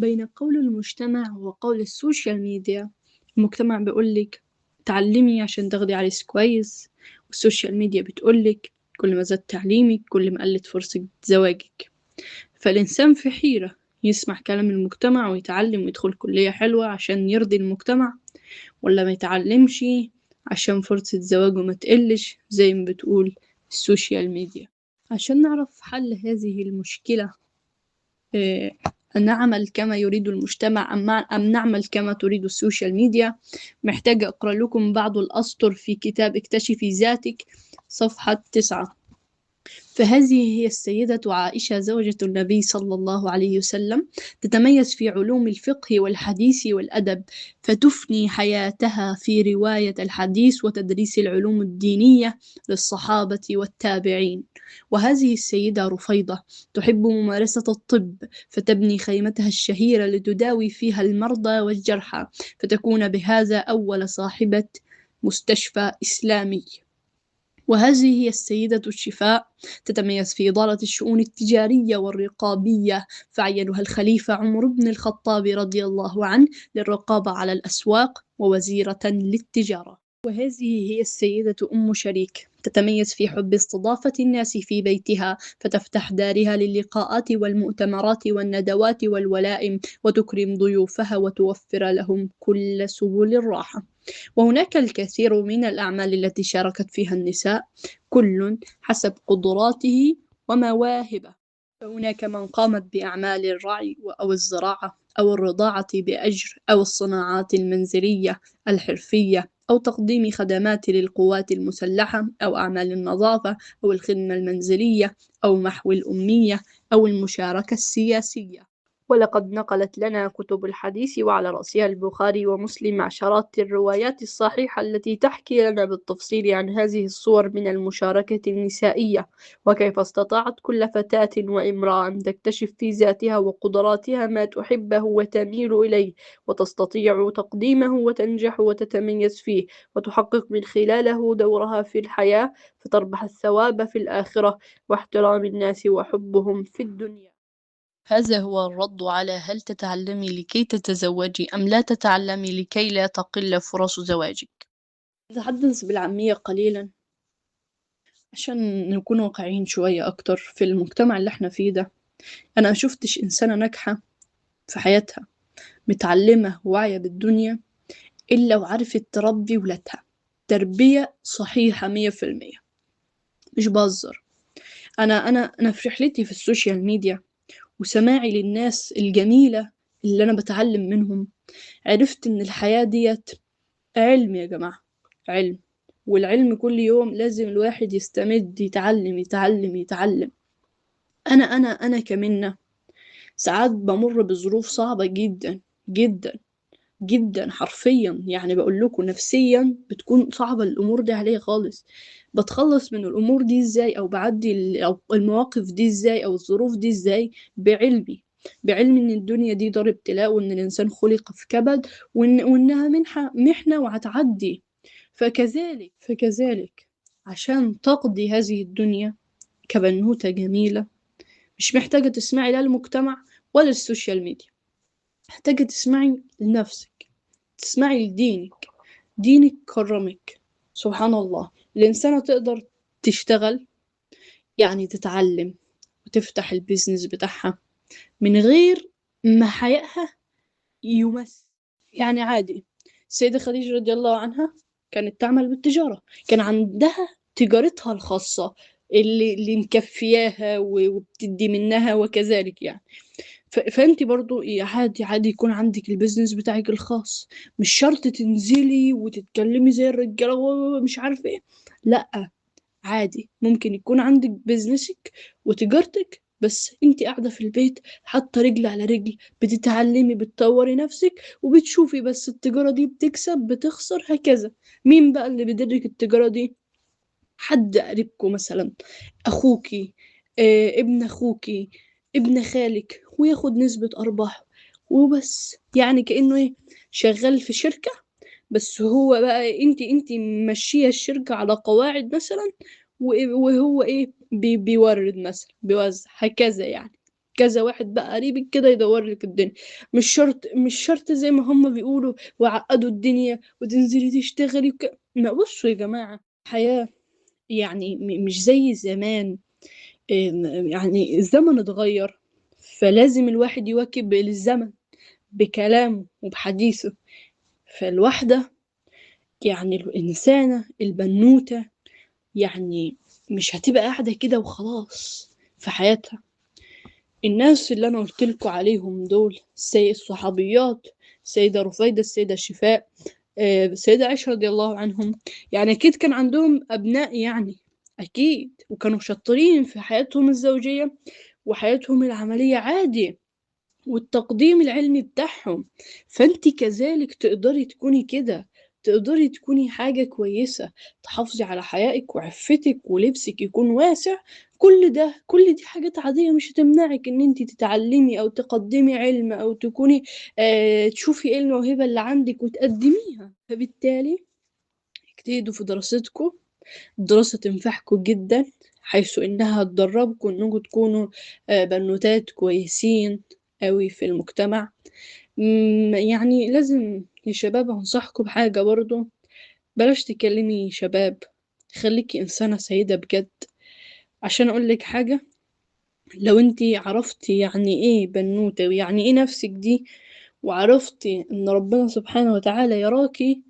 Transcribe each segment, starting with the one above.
بين قول المجتمع وقول السوشيال ميديا. المجتمع بيقولك تعلمي عشان تاخدي عريس كويس، والسوشيال ميديا بتقولك كل ما زاد تعليمك كل ما قلت فرصة زواجك. فالإنسان في حيرة، يسمع كلام المجتمع ويتعلم ويدخل كلية حلوة عشان يرضي المجتمع، ولا ما يتعلمش عشان فرصة زواجه ما تقلش زي ما بتقول السوشيال ميديا. عشان نعرف حل هذه المشكلة، آه، نعمل كما يريد المجتمع أم نعمل كما تريد السوشيال ميديا، محتاجة أقرأ لكم بعض الأسطر في كتاب اكتشفي ذاتك صفحة 9. فهذه هي السيدة عائشة زوجة النبي صلى الله عليه وسلم، تتميز في علوم الفقه والحديث والأدب، فتفني حياتها في رواية الحديث وتدريس العلوم الدينية للصحابة والتابعين. وهذه السيدة رفيضة تحب ممارسة الطب، فتبني خيمتها الشهيرة لتداوي فيها المرضى والجرحى، فتكون بهذا أول صاحبة مستشفى إسلامي. وهذه هي السيدة الشفاء، تتميز في إدارة الشؤون التجارية والرقابية، فعينها الخليفة عمر بن الخطاب رضي الله عنه للرقابة على الأسواق ووزيرة للتجارة. وهذه هي السيدة أم شريك، تتميز في حب استضافة الناس في بيتها، فتفتح دارها للقاءات والمؤتمرات والندوات والولائم، وتكرم ضيوفها وتوفر لهم كل سبل الراحة. وهناك الكثير من الأعمال التي شاركت فيها النساء، كل حسب قدراته ومواهبه. فهناك من قامت بأعمال الرعي أو الزراعة أو الرضاعة بأجر، أو الصناعات المنزلية الحرفية، أو تقديم خدمات للقوات المسلحة، أو أعمال النظافة، أو الخدمة المنزلية، أو محو الأمية، أو المشاركة السياسية. ولقد نقلت لنا كتب الحديث وعلى رأسها البخاري ومسلم عشرات الروايات الصحيحة التي تحكي لنا بالتفصيل عن هذه الصور من المشاركة النسائية، وكيف استطاعت كل فتاة وامرأة أن تكتشف في ذاتها وقدراتها ما تحبه وتميل إليه، وتستطيع تقديمه وتنجح وتتميز فيه، وتحقق من خلاله دورها في الحياة، فتربح الثواب في الآخرة واحترام الناس وحبهم في الدنيا. هذا هو الرد على هل تتعلمي لكي تتزوجي أم لا تتعلمي لكي لا تقل فرص زواجك. نتحدث بالعامية قليلا عشان نكون واقعيين شوية أكتر في المجتمع اللي احنا فيه ده. أنا ما شفتش إنسانة ناجحة في حياتها متعلمة واعية بالدنيا إلا وعرفت تربي ولادها تربية صحيحة 100%. مش بهزر. أنا في رحلتي في السوشيال ميديا وسماعي للناس الجميلة اللي أنا بتعلم منهم، عرفت إن الحياة ديت علم يا جماعة، علم. والعلم كل يوم لازم الواحد يستمد، يتعلم يتعلم يتعلم. أنا كمنة ساعات بمر بظروف صعبة جدا جدا جدا، حرفيا يعني بقول لكم نفسيا بتكون صعبة الأمور دي عليا خالص. بتخلص من الأمور دي إزاي، أو بعدي أو المواقف دي إزاي، أو الظروف دي إزاي؟ بعلمي. بعلم إن الدنيا دي دار ابتلاء، وإن الإنسان خلق في كبد، وإنها محنة وهتعدي. فكذلك عشان تقضي هذه الدنيا كبنوتة جميلة، مش محتاجة تسمعي لا المجتمع ولا السوشيال ميديا، محتاجة تسمعي لنفسك، تسمعي لدينك. دينك كرمك. سبحان الله، الإنسانة تقدر تشتغل، يعني تتعلم وتفتح البيزنس بتاعها من غير ما حيائها يمس. يعني عادي. السيدة خديجة رضي الله عنها كانت تعمل بالتجارة، كان عندها تجارتها الخاصة اللي مكفياها وبتدي منها وكذلك يعني. فانت برضو عادي عادي يكون عندك البيزنس بتاعك الخاص، مش شرط تنزلي وتتكلمي زي الرجاله ومش عارفه ايه. لا، عادي ممكن يكون عندك بيزنسك وتجارتك، بس انت قاعده في البيت حاطه رجل على رجل، بتتعلمي بتطوري نفسك وبتشوفي بس التجاره دي بتكسب بتخسر هكذا. مين بقى اللي بيدرك التجاره دي؟ حد قريبكم مثلا، اخوكي، ابن اخوكي، ابن خالك، وياخد نسبة ارباح وبس. يعني كأنه ايه، شغال في شركة، بس هو بقى انتي ماشية الشركة على قواعد مثلا، وهو ايه بيورد مثلا بيوزع هكذا يعني. كذا واحد بقى قريبك كده يدور لك الدنيا. مش شرط زي ما هم بيقولوا وعقدوا الدنيا وتنزلي تشتغلي ما بصوا يا جماعة، حياة يعني مش زي زمان. يعني الزمن اتغير، فلازم الواحد يواكب الزمن بكلامه وبحديثه. فالواحدة يعني الإنسانة البنوتة يعني مش هتبقى قاعدة كده وخلاص في حياتها. الناس اللي أنا قلتلكوا عليهم دول، الصحابيات، السيدة رفيدة، السيدة شفاء، السيدة عائشة رضي الله عنهم، يعني أكيد كان عندهم أبناء يعني، أكيد، وكانوا شاطرين في حياتهم الزوجية وحياتهم العملية عادي، والتقديم العلمي بتاعهم. فانت كذلك تقدري تكوني كده، تقدري تكوني حاجة كويسة، تحافظي على حيائك وعفتك ولبسك يكون واسع. كل دي حاجات عادية مش هتمنعك ان انت تتعلمي او تقدمي علم او تكوني تشوفي ايه الموهبة اللي عندك وتقدميها. فبالتالي اجتهدوا في دراستكم، الدراسة تنفعكم جدا، حيث إنها تدربكم إنكم تكونوا بنوتات كويسين أوي في المجتمع. يعني لازم يا شباب أنصحكم بحاجة برضو، بلاش تكلمي شباب، خليكي إنسانة سعيدة بجد. عشان أقولك حاجة، لو انتي عرفتي يعني ايه بنوتة ويعني ايه نفسك دي، وعرفتي ان ربنا سبحانه وتعالى يراكي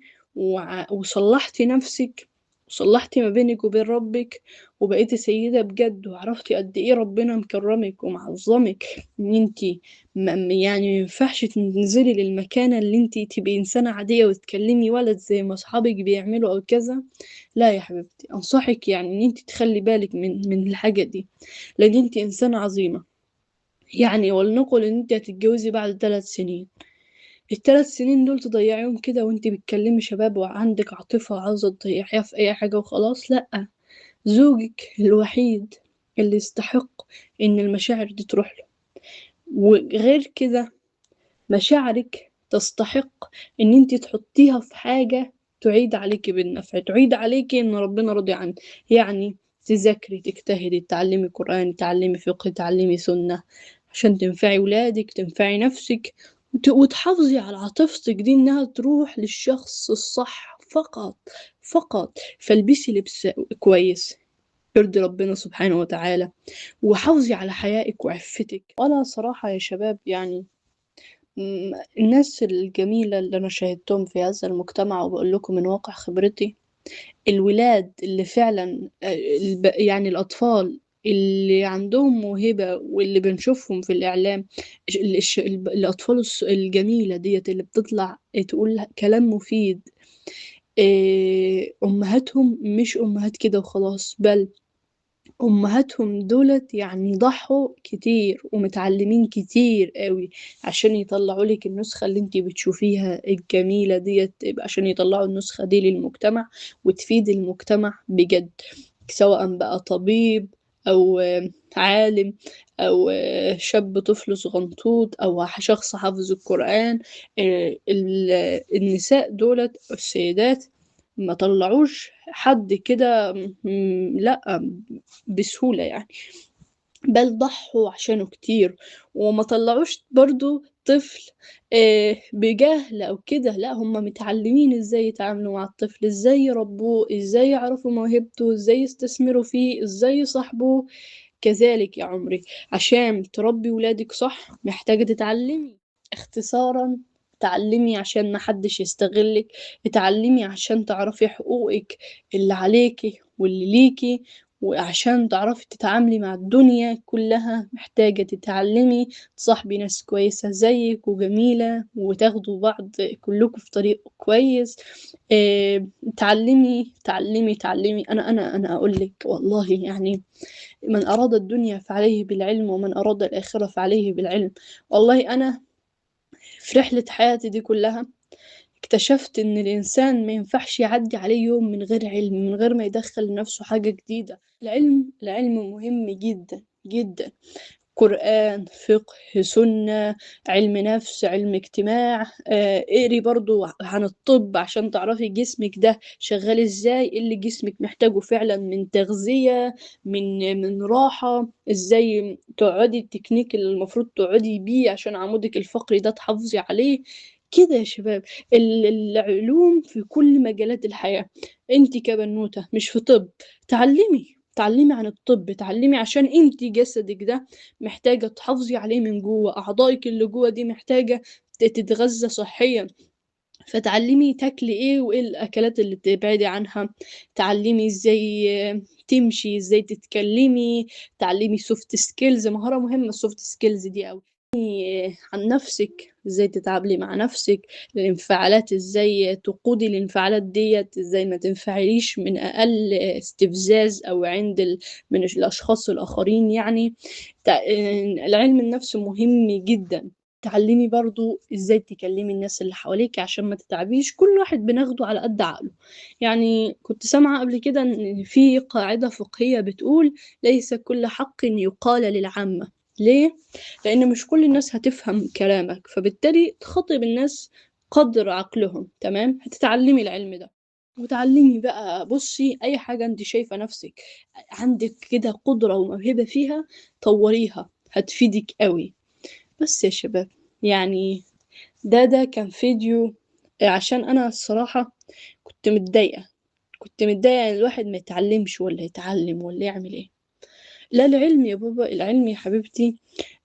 وصلحتي نفسك وصلحتي ما بينك وبين ربك وبقيتي سيدة بجد، وعرفتي قد ايه ربنا مكرمك ومعظمك، ان انتي يعني مينفعش تنزلي للمكانة اللي انتي تبقي انسانة عادية وتكلمي ولد زي ما اصحابك بيعملوا او كذا. لا يا حبيبتي، انصحك يعني ان انتي تخلي بالك من الحاجة دي، لان انتي انسانة عظيمة. يعني ولنقل ان انتي هتتجوزي بعد 3 سنين، ال3 سنين دول تضيعيهم كده وانتي بتكلمي شباب وعندك عاطفة عاوزة تضيعيها في اي حاجة وخلاص؟ لأ، زوجك الوحيد اللي يستحق ان المشاعر دي تروح له. وغير كده مشاعرك تستحق ان انتي تحطيها في حاجة تعيد عليكي بالنفع، تعيد عليكي ان ربنا راضي عنك. يعني تذاكري، تجتهدي، تعلمي قرآن، تعلمي فقه، تعلمي سنة، عشان تنفعي ولادك، تنفعي نفسك، وتحافظي على عاطفتك دي انها تروح للشخص الصح فقط. فقط فالبسي لبس كويس يرضي ربنا سبحانه وتعالى، وحافظي على حيائك وعفتك. وانا صراحة يا شباب يعني الناس الجميلة اللي أنا شاهدتهم في هذا المجتمع، وبقول لكم من واقع خبرتي، الولاد اللي فعلا يعني الأطفال اللي عندهم موهبة واللي بنشوفهم في الإعلام، الأطفال الجميلة ديت اللي بتطلع تقول كلام مفيد، أمهاتهم مش أمهات كده وخلاص، بل أمهاتهم دولت يعني ضحوا كتير ومتعلمين كتير قوي عشان يطلعوا لك النسخة اللي انتي بتشوفيها الجميلة ديت، عشان يطلعوا النسخة دي للمجتمع وتفيد المجتمع بجد، سواء بقى طبيب أو عالم أو شاب طفل صغنطوط أو شخص حافظ القرآن. النساء دولت السيدات ما طلعوش حد كده لا بسهولة يعني، بل ضحوا عشانه كتير، وما طلعوش برضو طفل بجهل او كده، لا هم متعلمين ازاي يتعاملوا مع الطفل، ازاي يربوه، ازاي يعرفوا موهبته، ازاي يستثمروا فيه، ازاي يصاحبوه. كذلك يا عمري، عشان تربي ولادك صح محتاجة تتعلمي. اختصارا، تعلمي عشان محدش يستغلك، اتعلمي عشان تعرفي حقوقك اللي عليكي واللي ليكي، وعشان تعرفي تتعاملي مع الدنيا كلها محتاجة تتعلمي، تصاحبي ناس كويسة زيك وجميلة وتاخدوا بعض كلكم في طريق كويس. تعلمي تعلمي تعلمي. أنا أقول لك والله يعني، من أراد الدنيا فعليه بالعلم، ومن أراد الآخرة فعليه بالعلم. والله أنا في رحلة حياتي دي كلها اكتشفت إن الإنسان ما ينفعش يعدي عليه يوم من غير علم، من غير ما يدخل لنفسه حاجة جديدة. العلم مهم جدا جدا. قرآن، فقه، سنة، علم نفس، علم اجتماع. اقري برضو عن الطب عشان تعرفي جسمك ده شغال ازاي، ايه اللي جسمك محتاجه فعلا من تغذية، من راحة، ازاي تقعدي، التكنيك اللي المفروض تقعدي بيه عشان عمودك الفقري ده تحافظي عليه. كده يا شباب، العلوم في كل مجالات الحياة. انتي كبنوتة مش في طب، تعلمي عن الطب، تعلمي عشان انتي جسدك ده محتاجة تحافظي عليه من جوه، أعضائك اللي جوه دي محتاجة تتغذى صحيا، فتعلمي تاكلي ايه وايه الأكلات اللي تبعدي عنها، تعلمي ازاي تمشي، ازاي تتكلمي، تعلمي سوفت سكيلز، مهارة مهمة السوفت سكيلز دي أوي. عن نفسك، ازاي تتعاملي مع نفسك، الانفعالات، ازاي تقودي الانفعالات ديت، ازاي ما تنفعليش من اقل استفزاز او من الاشخاص الاخرين يعني. العلم النفس مهم جدا. تعلمي برضو ازاي تكلمي الناس اللي حواليك عشان ما تتعبيش، كل واحد بناخده على قد عقله. يعني كنت سامعة قبل كده ان في قاعدة فقهية بتقول: ليس كل حق يقال للعامة. ليه؟ لأن مش كل الناس هتفهم كلامك، فبالتالي تخاطب الناس قدر عقلهم. تمام، هتتعلمي العلم ده وتعلمي بقى. بصي، أي حاجة أنت شايفة نفسك عندك كده قدرة وموهبة فيها، طوريها، هتفيدك قوي. بس يا شباب، يعني ده كان فيديو عشان أنا الصراحة كنت متضايقة إن الواحد ما يتعلمش ولا يتعلم ولا يعمل إيه. لا، العلم يا بابا، العلم يا حبيبتي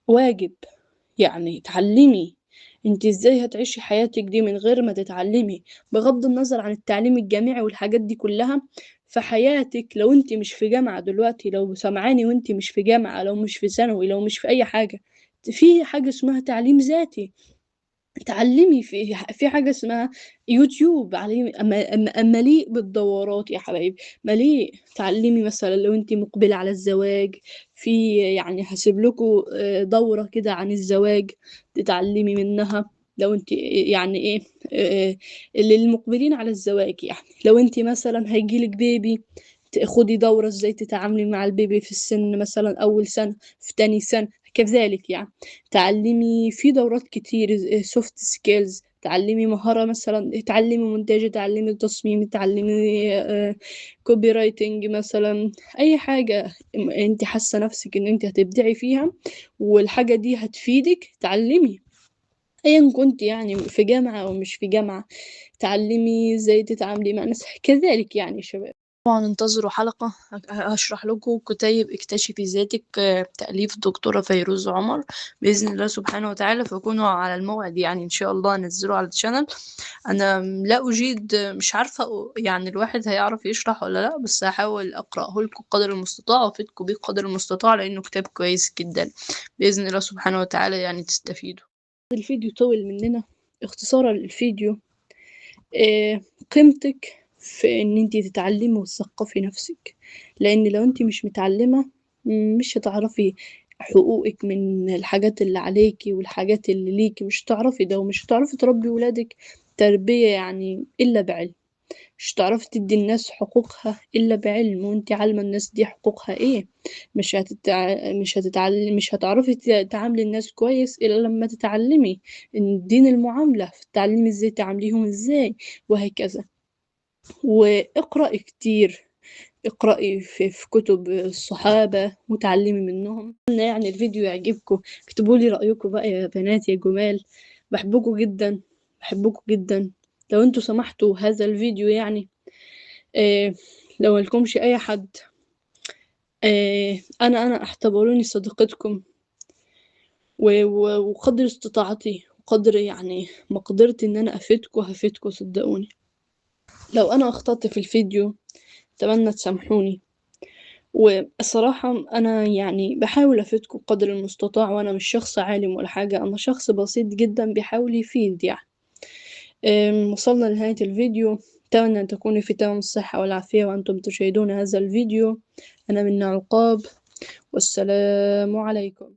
واجب. يعني اتعلمي. انت ازاي هتعيشي حياتك دي من غير ما تتعلمي؟ بغض النظر عن التعليم الجامعي والحاجات دي كلها، في حياتك لو انت مش في جامعة دلوقتي، لو سامعاني وانت مش في جامعة، لو مش في ثانوي، لو مش في اي حاجة، في حاجة اسمها تعليم ذاتي. اتعلمي في حاجة اسمها يوتيوب عليه، مليء بالدورات يا حبايبي، مليء. تعلمي مثلا لو انت مقبلة على الزواج، يعني هسيب لكم دورة كده عن الزواج تتعلمي منها. لو انت يعني ايه، للمقبلين على الزواج، يعني لو انت مثلا هيجيلك بيبي، خدي دورة ازاي تتعاملي مع البيبي في السن مثلا أول سنة، في تاني سنة، كذلك يعني. تعلمي في دورات كتير سوفت سكيلز، تعلمي مهارة مثلا، تعلمي مونتاج، تعلمي تصميم، تعلمي كوبي رايتنج مثلا. أي حاجة انت حاسة نفسك ان انت هتبدعي فيها والحاجة دي هتفيدك، تعلمي. ايا كنت يعني في جامعة او مش في جامعة، تعلمي ازاي تتعاملي مع ناس، كذلك يعني يا شباب. طبعا انتظروا حلقة هشرح لكم كتيب اكتشفي ذاتك، تأليف دكتورة فيروز عمر، بإذن الله سبحانه وتعالى، فكونوا على الموعد يعني إن شاء الله أنزله على الشانل. أنا لا أجيد، مش عارفة يعني الواحد هيعرف يشرح ولا لا، بس هحاول أقرأه لكم قدر المستطاع وأفيدكم بيه قدر المستطاع، لأنه كتاب كويس جدا بإذن الله سبحانه وتعالى، يعني تستفيدوا. الفيديو طول مننا، اختصارا للفيديو، قيمتك في ان انتي تتعلمي وتثقفي نفسك، لان لو انتي مش متعلمة مش هتعرفي حقوقك من الحاجات اللي عليكي والحاجات اللي ليكي، مش هتعرفي ده، ومش هتعرفي تربي ولادك تربية يعني إلا بعلم، مش هتعرفي تدي الناس حقوقها إلا بعلم، وانتي عالمة الناس دي حقوقها ايه. مش هتعرفي تعاملي الناس كويس إلا لما تتعلمي دين المعاملة، تتعلمي ازاي تعامليهم ازاي، وهكذا. واقرأي كتير، اقرأي في كتب الصحابة وتعلمي منهم. يعني الفيديو يعجبكم، اكتبوا لي رأيكم بقى يا بنات يا جمال، بحبكم جدا، بحبكم جدا. لو انتوا سمحتوا هذا الفيديو يعني، إيه، لو ملكمش اي حد، إيه، انا اعتبروني صديقتكم، وقدر استطاعتي وقدر يعني مقدرتي ان انا افيدكم هفيدكم، صدقوني. لو انا اخطأت في الفيديو اتمنى تسامحوني، والصراحة أنا يعني بحاول أفيدكم قدر المستطاع، وأنا مش شخص عالم ولا حاجة، أنا شخص بسيط جدا بيحاول يفيد يعني. وصلنا لنهاية الفيديو، أتمنى أن تكونوا في تمام الصحة والعافية وأنتم تشاهدون هذا الفيديو. أنا من عقاب، والسلام عليكم.